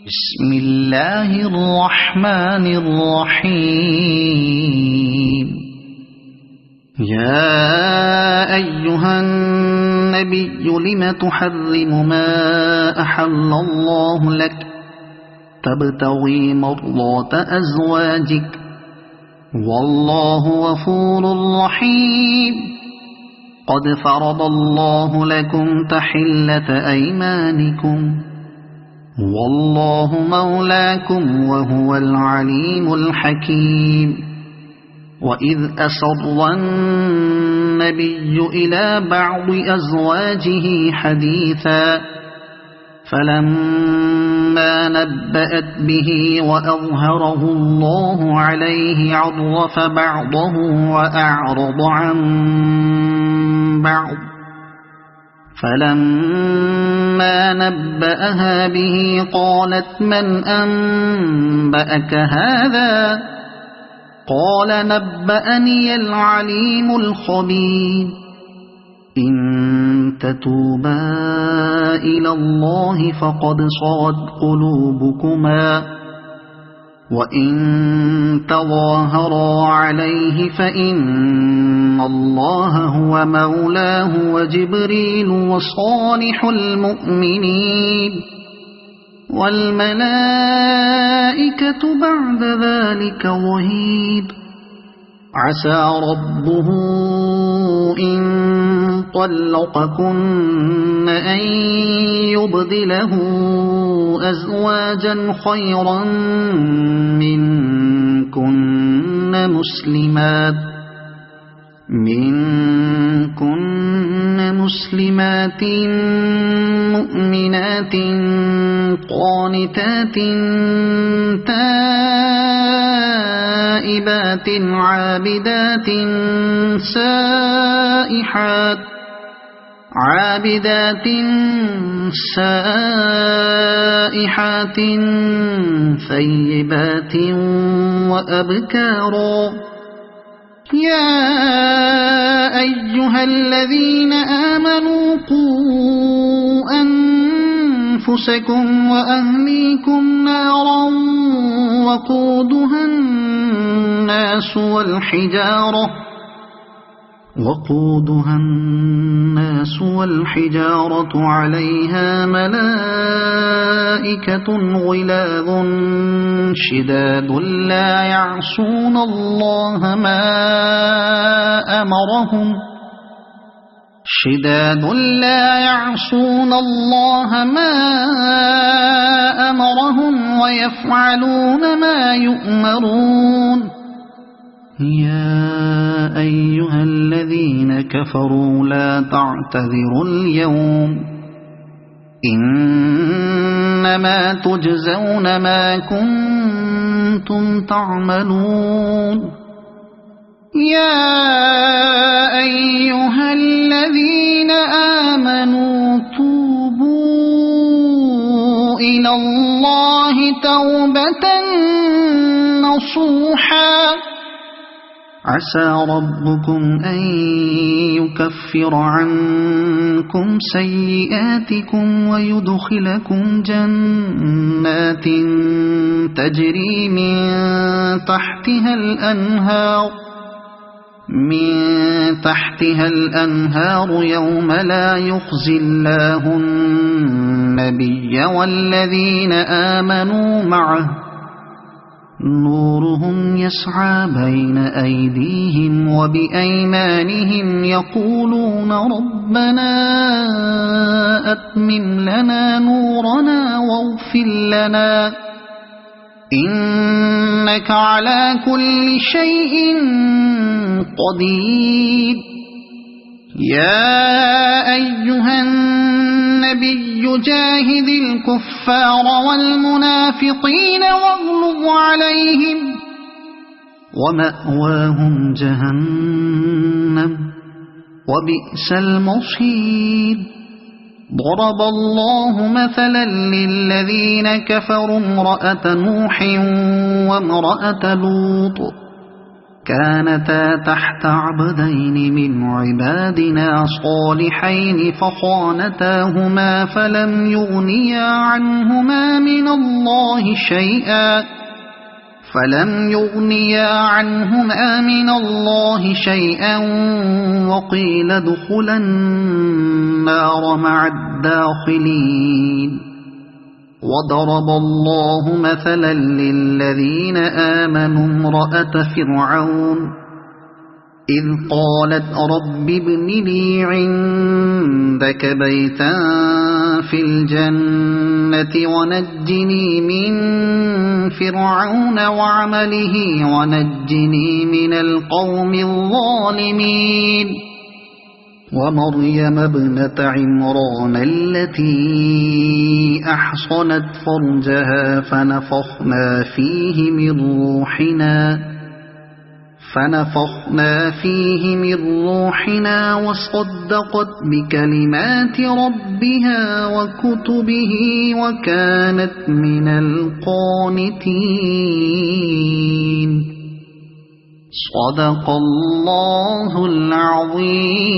بسم الله الرحمن الرحيم. يا أيها النبي لم تحرم ما أحل الله لك تبتغي مرضات أزواجك والله غفور رحيم. قد فرض الله لكم تحلة أيمانكم والله مولاكم وهو العليم الحكيم. وإذ أسر النبي إلى بعض أزواجه حديثا فلما نبأت به وأظهره الله عليه عرف بعضه وأعرض عن بعض. فلما نبأها به قالت من أنبأك هذا؟ قال نبأني العليم الخبير. إن تتوبا إلى الله فقد صغت قلوبكما وإن تظاهرا عليه فإن الله هو مولاه وجبريل وصالح المؤمنين والملائكة بعد ذلك ظهير. عسى ربه إن طلقكن أن يبدله أزواجا خيرا منكن مسلمات مؤمنات قانتات تائبات عابدات سائحات ثيبات وأبكارا. يا أيها الذين آمنوا قوا أنفسكم وأهليكم نارا وقودها الناس والحجارة عليها ملائكة غلاظ شداد لا يعصون الله ما أمرهم ويفعلون ما يؤمرون. يا أيها الذين كفروا لا تعتذروا اليوم إنما تجزون ما كنتم تعملون. يا أيها الذين آمنوا توبوا إلى الله توبة نصوحا عسى ربكم أن يكفر عنكم سيئاتكم ويدخلكم جنات تجري من تحتها الأنهار يوم لا يخزي الله النبي والذين آمنوا معه نورهم يسعى بين أيديهم وبأيمانهم يقولون ربنا أتمم لنا نورنا واغفر لنا إنك على كل شيء قدير. يا أيها النبي جاهد الكفار والمنافقين واغلظ عليهم ومأواهم جهنم وبئس المصير. ضرب الله مثلا للذين كفروا امرأة نوح وامرأة لوط كانتا تحت عبدين من عبادنا صالحين فخانتاهما فلم يغنيا عنهما من الله شيئا وقيل ادخلا النار مع الداخلين وضرب الله مثلا للذين آمنوا امرأة فرعون إذ قالت رب ابن لي عندك بيتا في الجنة ونجني من فرعون وعمله ونجني من القوم الظالمين ومريم ابنة عمران التي أحصنت فرجها فنفخنا فيه من روحنا وصدقت بكلمات ربها وكتبه وكانت من القانتين صدق الله العظيم.